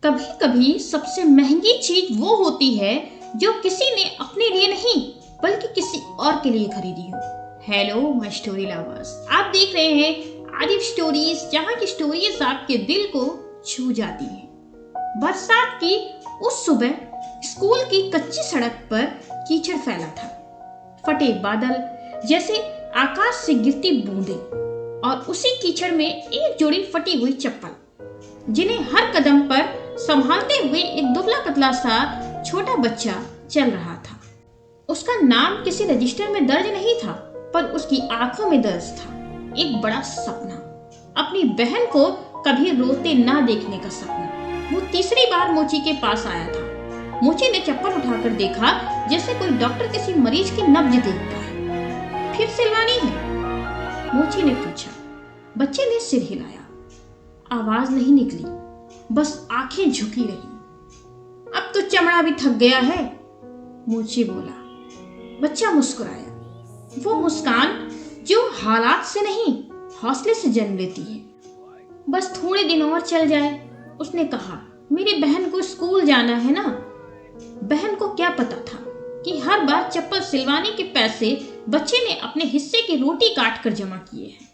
कभी कभी सबसे महंगी चीज वो होती है जो किसी ने अपने लिए नहीं बल्कि किसी और के लिए खरीदी हो। हेलो माय स्टोरी लवर्स, आप देख रहे हैं आदिप स्टोरीज, जहाँ की स्टोरीज आपके दिल को छू जाती हैं। बरसात की उस सुबह स्कूल की कच्ची सड़क पर कीचड़ फैला था। फटे बादल जैसे आकाश से गिरती बूंदें और उसी कीचड़ में एक जोड़ी फटी हुई चप्पल, जिन्हें हर कदम पर संभालते हुए एक दुबला पतला सा छोटा बच्चा चल रहा था। उसका नाम किसी रजिस्टर में दर्ज नहीं था, पर उसकी आंखों में दर्ज था एक बड़ा सपना, अपनी बहन को कभी रोते ना देखने का सपना। वो तीसरी बार मोची के पास आया था। मोची ने चप्पल उठाकर देखा जैसे कोई डॉक्टर किसी मरीज की नब्ज देखता है। फिर सिलवानी है? मोची ने पूछा। बच्चे ने सिर हिलाया। आवाज नहीं निकली, बस आंखें झुकी रही। अब तो चमड़ा भी थक गया है, मोची बोला। बच्चा मुस्कुराया, वो मुस्कान जो हालात से नहीं हौसले से जन्म लेती है। बस थोड़े दिन और चल जाए, उसने कहा। मेरी बहन को स्कूल जाना है ना। बहन को क्या पता था कि हर बार चप्पल सिलवाने के पैसे बच्चे ने अपने हिस्से की रोटी काट कर जमा किए हैं।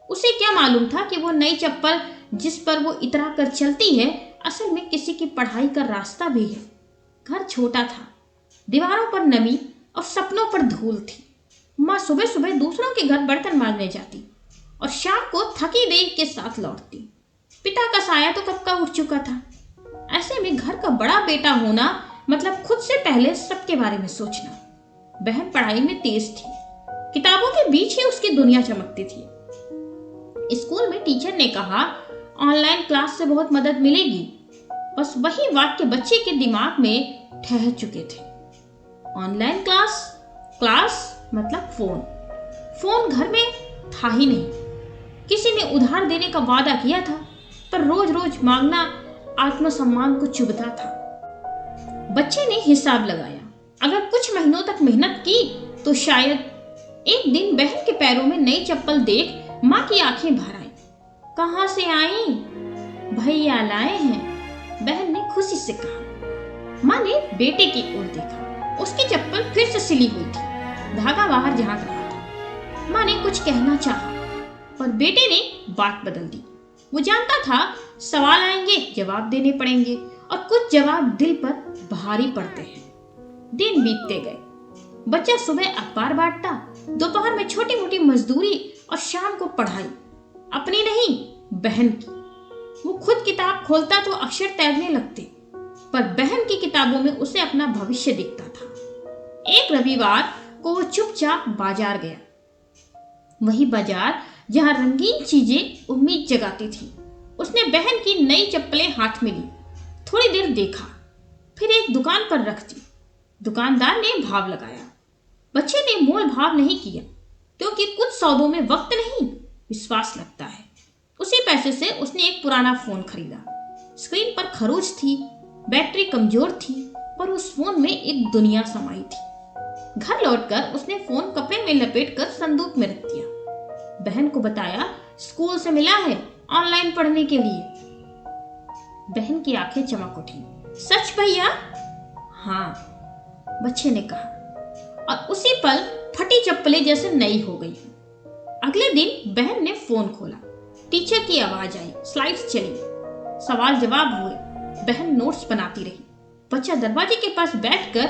उसे क्या मालूम था कि वो नई चप्पल जिस पर वो इतरा कर चलती है असल में किसी की पढ़ाई का रास्ता भी है। घर छोटा था, दीवारों पर नमी और सपनों पर धूल थी। माँ सुबह सुबह दूसरों के घर बर्तन मांजने जाती और शाम को थकी देह के साथ लौटती। पिता का साया तो कब का उठ चुका था। ऐसे में घर का बड़ा बेटा होना मतलब खुद से पहले सबके बारे में सोचना। बहन पढ़ाई में तेज थी, किताबों के बीच ही उसकी दुनिया चमकती थी। स्कूल में टीचर ने कहा, ऑनलाइन क्लास से बहुत मदद मिलेगी। बस वही वाक्य बच्चे के दिमाग में ठहर चुके थे। ऑनलाइन क्लास, क्लास मतलब फोन। फोन घर में था ही नहीं। किसी ने उधार देने का वादा किया था, पर रोज रोज मांगना आत्मसम्मान को चुभता था। बच्चे ने हिसाब लगाया, अगर कुछ महीनों तक मेहनत की तो शायद एक दिन बहन के पैरों में नई चप्पल देख माँ की आंखें भर आई। कहाँ से आई? भैया लाए हैं, बहन ने खुशी से कहा। माँ ने बेटे की ओर देखा। उसकी चप्पल फिर से सिली हुई थी, धागा बाहर झांक रहा था। माँ ने कुछ कहना चाहा, पर बेटे ने बात बदल दी। वो जानता था सवाल आएंगे, जवाब देने पड़ेंगे, और कुछ जवाब दिल पर भारी पड़ते हैं। दिन बीतते गए। बच्चा सुबह अखबार बांटता, दोपहर में छोटी मोटी मजदूरी और शाम को पढ़ाई। अपनी नहीं, बहन की। वो खुद किताब खोलता तो अक्षर तैरने लगते, पर बहन की किताबों में उसे अपना भविष्य दिखता था। एक रविवार को वो चुपचाप बाजार गया, वही बाजार जहां रंगीन चीजें उम्मीद जगाती थी। उसने बहन की नई चप्पलें हाथ में ली, थोड़ी देर देखा, फिर एक दुकान पर रख दी। दुकानदार ने भाव लगाया। बच्चे ने मोल भाव नहीं किया, क्योंकि कुछ सौदों में वक्त नहीं, विश्वास लगता है। उसी पैसे से उसने एक पुराना फोन खरीदा। स्क्रीन पर खरोच थी, बैटरी कमजोर थी, पर उस फोन में एक दुनिया समाई थी। घर लौटकर उसने फोन कपड़े में लपेटकर संदूक में रख दिया। बहन को बताया, स्कूल से मिला है, ऑनलाइन पढ़ने के लिए। बहन की आंखें चमक उठी। सच भैया? हाँ, बच्चे ने कहा, और उसी पल फटी चप्पलें जैसे नई हो गई। अगले दिन बहन ने फोन खोला। टीचर की आवाज आई, स्लाइड्स चली, सवाल जवाब हुए, बहन नोट्स बनाती रही। बच्चा दरवाजे के पास बैठकर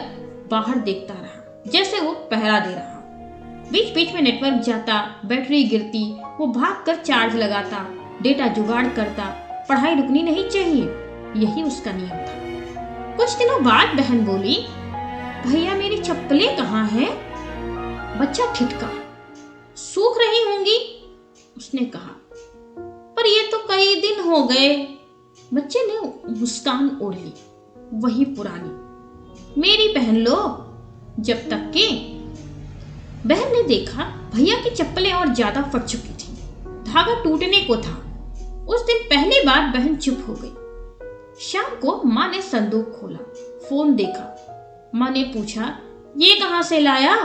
बाहर देखता रहा, जैसे वो पहरा दे रहा। बीच बीच में नेटवर्क जाता, बैटरी गिरती, वो भागकर चार्ज लगाता, डेटा जुगाड़ करता। पढ़ाई रुकनी नहीं चाहिए, यही उसका नियम था। कुछ दिनों बाद बहन बोली, भैया मेरी चप्पलें कहाँ हैं? बच्चा ठिठका। सूख रही होंगी, उसने कहा। पर ये तो कई दिन हो गए। बच्चे ने मुस्कान ओढ़ ली, वही पुरानी, मेरी पहन लो जब तक के। बहन ने देखा भैया की चप्पलें और ज्यादा फट चुकी थी, धागा टूटने को था। उस दिन पहली बार बहन चुप हो गई। शाम को माँ ने संदूक खोला, फोन देखा। माँ ने पूछा, ये कहाँ से लाया?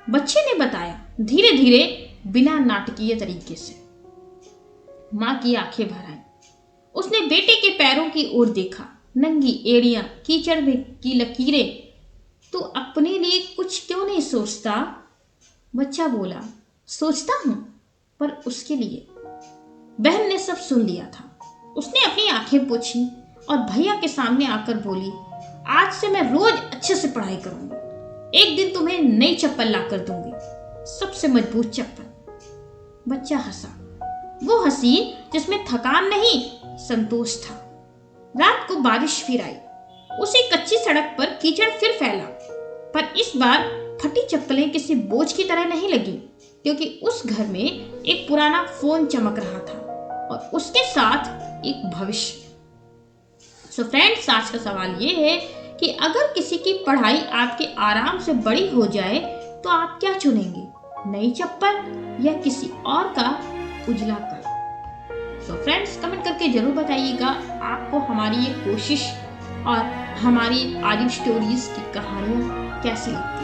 बच्चे ने बताया, धीरे धीरे, बिना नाटकीय तरीके से। माँ की आंखें भर आई। उसने बेटे के पैरों की ओर देखा, नंगी एड़ियां, कीचड़ में की लकीरें। तू अपने लिए कुछ क्यों नहीं सोचता? बच्चा बोला, सोचता हूं, पर उसके लिए। बहन ने सब सुन लिया था। उसने अपनी आंखें पोंछी और भैया के सामने आकर बोली, आज से मैं रोज अच्छे से पढ़ाई करूंगी। एक दिन तुम्हें नई चप्पल लाकर दूंगी, सबसे मजबूत चप्पल। बच्चा हंसा, वो हंसी जिसमें थकान नहीं, संतोष था। रात को बारिश फिर आई। उसी कच्ची सड़क पर कीचड़ फिर फैला, पर इस बार फटी चप्पलें किसी बोझ की तरह नहीं लगी, क्योंकि उस घर में एक पुराना फोन चमक रहा था और उसके साथ एक भविष्य। सो फ्रेंड्स, आज का सवाल ये है कि अगर किसी की पढ़ाई आपके आराम से बड़ी हो जाए तो आप क्या चुनेंगे, नई चप्पल या किसी और का उजला कर? तो फ्रेंड्स, कमेंट करके जरूर बताइएगा आपको हमारी ये कोशिश और हमारी आदिम स्टोरीज की कहानियाँ कैसी लगती है।